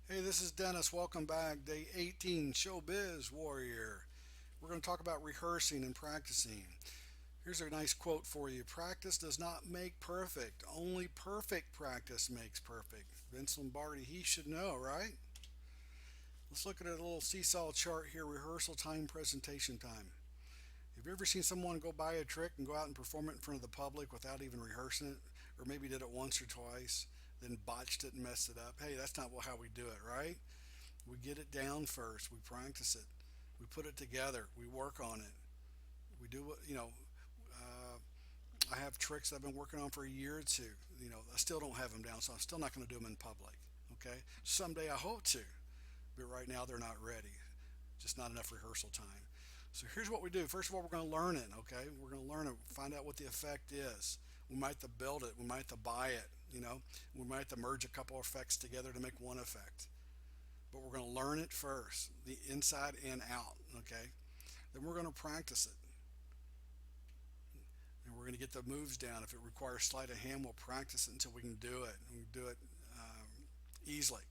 Hey, this is Dennis. Welcome back. Day 18, Showbiz Warrior. We're going to talk about rehearsing and practicing. Here's a nice quote for you. Practice does not make perfect. Only perfect practice makes perfect. Vince Lombardi, he should know, right? Let's look at a little seesaw chart here. Rehearsal time, presentation time. Have you ever seen someone go buy a trick and go out and perform it in front of the public without even rehearsing it? Or maybe did it once or twice, then botched it and messed it up? Hey, that's not how we do it, right? We get it down first. We practice it. We put it together. We work on it. We do what, uh, I have tricks I've been working on for a year or two. I still don't have them down, so I'm still not going to do them in public. Okay? Someday I hope to, but right now they're not ready. Just not enough rehearsal time. So here's what we do. First of all, we're going to learn it. Okay? We're going to learn it, find out what the effect is. We might have to build it. We might have to buy it. We might have to merge a couple of effects together to make one effect, but we're going to learn it first, the inside and out. Okay, then we're going to practice it, and we're going to get the moves down. If it requires sleight of hand, we'll practice it until we can do it, and we can do it easily.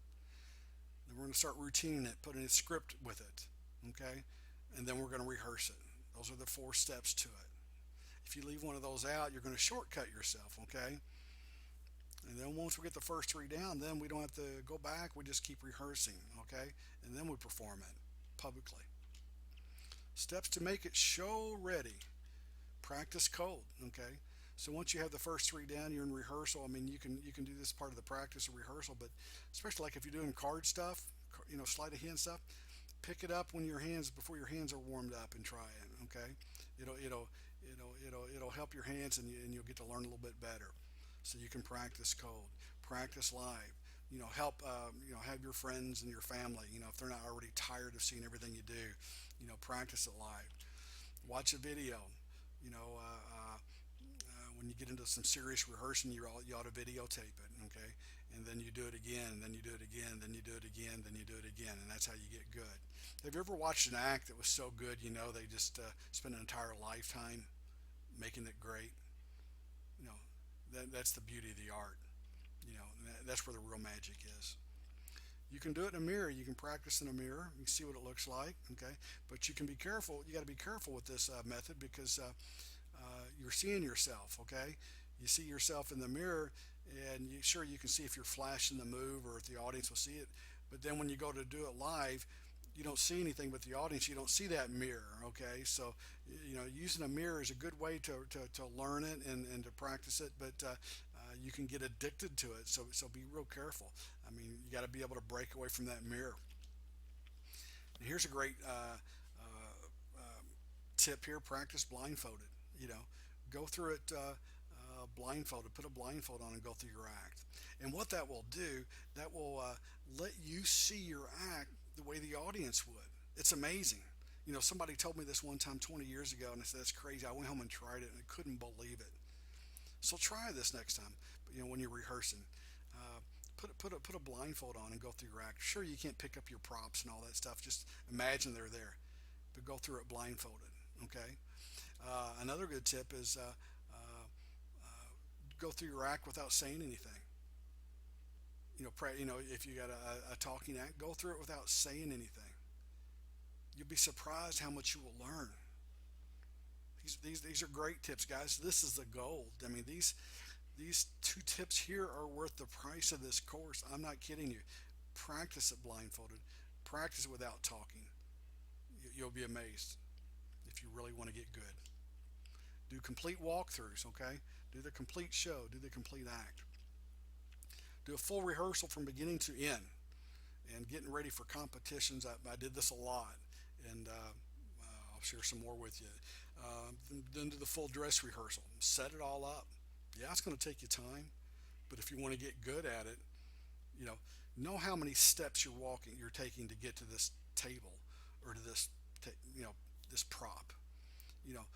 Then we're going to start routining it, putting a script with it. Okay, and then we're going to rehearse it. Those are the four steps to it. If you leave one of those out, you're going to shortcut yourself. Okay, and then once we get the first three down, then we don't have to go back. We just keep rehearsing. Okay, and then we perform it publicly. Steps to make it show ready. Practice cold. Okay. So once you have the first three down, you're in rehearsal. I mean, you can do this part of the practice or rehearsal, but especially like if you're doing card stuff, sleight of hand stuff, pick it up when your hands before your hands are warmed up and try it. Okay. It'll help your hands and you'll get to learn a little bit better. So you can practice cold, practice live. Help have your friends and your family. If they're not already tired of seeing everything you do, practice it live. Watch a video. You know, when you get into some serious rehearsing, you ought to videotape it, okay? And then you do it again, and then you do it again, then you do it again, then you do it again, and that's how you get good. Have you ever watched an act that was so good, they just spent an entire lifetime making it great? You know, that's the beauty of the art. That's where the real magic is. You can do it in a mirror. You can practice in a mirror. You can see what it looks like. Okay, but you can be careful. You got to be careful with this method because you're seeing yourself. Okay, you see yourself in the mirror, and sure you can see if you're flashing the move or if the audience will see it. But then when you go to do it live, you don't see anything but the audience. You don't see that mirror. Okay, so using a mirror is a good way to learn it and to practice it. But you can get addicted to it. So be real careful. I mean, you got to be able to break away from that mirror. And here's a great tip here: practice blindfolded. You know, go through it blindfolded. Put a blindfold on and go through your act. And what that will do, that will let you see your act the way the audience would. It's amazing. Somebody told me this one time 20 years ago, and I said, that's crazy. I went home and tried it, and I couldn't believe it. So try this next time. When you're rehearsing, uh, put a blindfold on and go through your act. Sure, you can't pick up your props and all that stuff. Just imagine they're there, but go through it blindfolded. Okay. Another good tip is go through your act without saying anything. If you got a talking act, go through it without saying anything. You'll be surprised how much you will learn. These are great tips, guys. This is the gold. I mean, these two tips here are worth the price of this course. I'm not kidding you. Practice it blindfolded. Practice it without talking. You'll be amazed if you really want to get good. Do complete walkthroughs, okay? Do the complete show. Do the complete act. Do a full rehearsal from beginning to end. And getting ready for competitions, I did this a lot. And I'll share some more with you. Then do the full dress rehearsal. Set it all up. Yeah, it's going to take you time, but if you want to get good at it, you know how many steps you're taking to get to this table or to this prop. You know,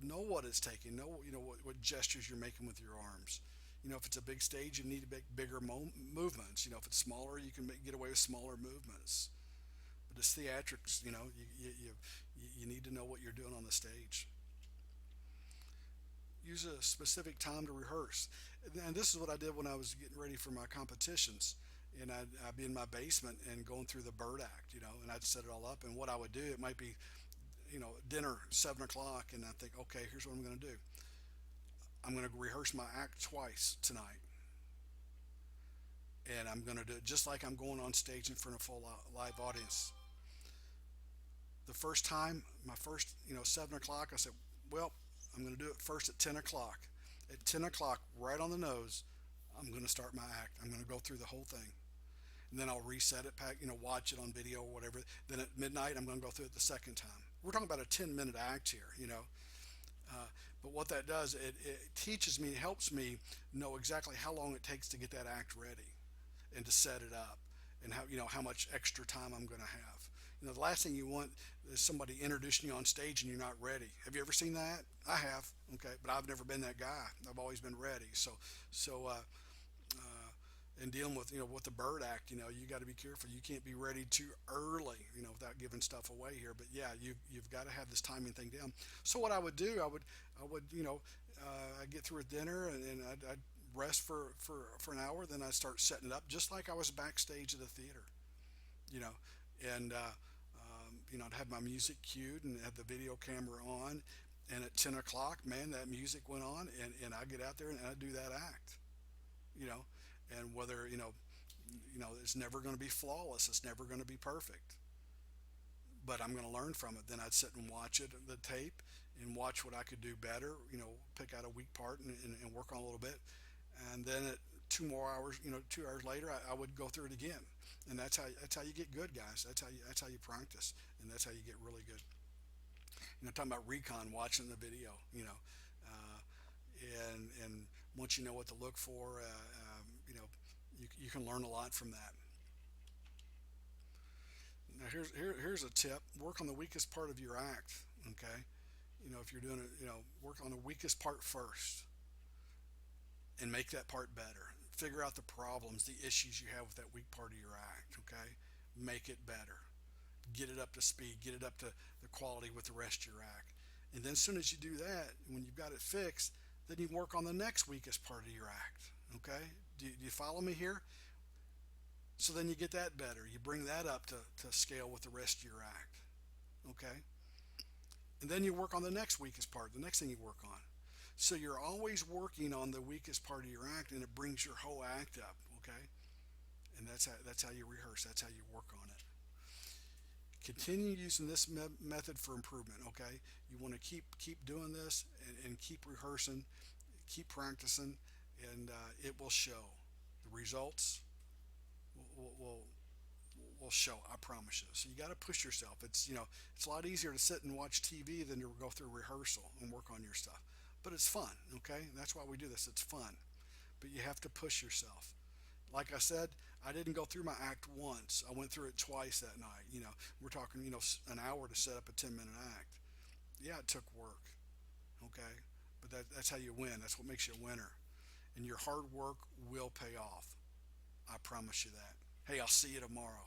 know what it's taking. Know what gestures you're making with your arms. If it's a big stage, you need to make bigger movements. If it's smaller, you can get away with smaller movements. But it's theatrics. You need to know what you're doing on the stage. Use a specific time to rehearse. And this is what I did when I was getting ready for my competitions. and I'd be in my basement and going through the bird act, and I'd set it all up. And what I would do, it might be, dinner 7 o'clock, and I think, okay, here's what I'm going to do. I'm going to rehearse my act twice tonight, and I'm going to do it just like I'm going on stage in front of a full live audience. The first time, my first, 7 o'clock, I said, well, I'm going to do it first at 10 o'clock. At 10 o'clock, right on the nose, I'm going to start my act. I'm going to go through the whole thing. And then I'll reset it, watch it on video or whatever. Then at midnight, I'm going to go through it the second time. We're talking about a 10-minute act here. But what that does, it teaches me, helps me know exactly how long it takes to get that act ready and to set it up, and how much extra time I'm going to have. The last thing you want is somebody introducing you on stage and you're not ready. Have you ever seen that? I have. Okay, but I've never been that guy. I've always been ready. And dealing with the bird act, you got to be careful. You can't be ready too early, without giving stuff away here. But yeah, you've got to have this timing thing down. So what I would do, I would I'd get through with dinner, and I'd rest for an hour. Then I'd start setting it up just like I was backstage at a theater, you know, and I'd have my music cued and have the video camera on. And at 10 o'clock, man, that music went on, and I get out there and I do that act, you know, and whether, it's never going to be flawless. It's never going to be perfect, but I'm going to learn from it. Then I'd sit and watch it, the tape, and watch what I could do better, pick out a weak part and work on a little bit. And then at 2 more hours, 2 hours later, I would go through it again. And that's how you get good, guys. That's how you practice, and that's how you get really good. Talking about recon, watching the video, and once you know what to look for, you can learn a lot from that. Now here's a tip: work on the weakest part of your act. Okay, if you're doing it, work on the weakest part first, and make that part better. Figure out the problems, the issues you have with that weak part of your act. Okay, make it better. Get it up to speed. Get it up to the quality with the rest of your act. And then as soon as you do that, when you've got it fixed, then you work on the next weakest part of your act. Okay, do you follow me here? So then you get that better. You bring that up to scale with the rest of your act. Okay, and then you work on the next weakest part, the next thing you work on. So you're always working on the weakest part of your act, and it brings your whole act up. Okay, and that's how you rehearse. That's how you work on it. Continue using this method for improvement. Okay, you want to keep doing this, and keep rehearsing, keep practicing, and it will show. The results will show. I promise you. So you got to push yourself. It's a lot easier to sit and watch TV than to go through rehearsal and work on your stuff. But it's fun. Okay, that's why we do this. It's fun, but you have to push yourself. Like I said, I didn't go through my act once. I went through it twice that night. We're talking, an hour to set up a 10-minute act. Yeah, it took work. Okay, but that's how you win. That's what makes you a winner. And your hard work will pay off. I promise you that. Hey, I'll see you tomorrow.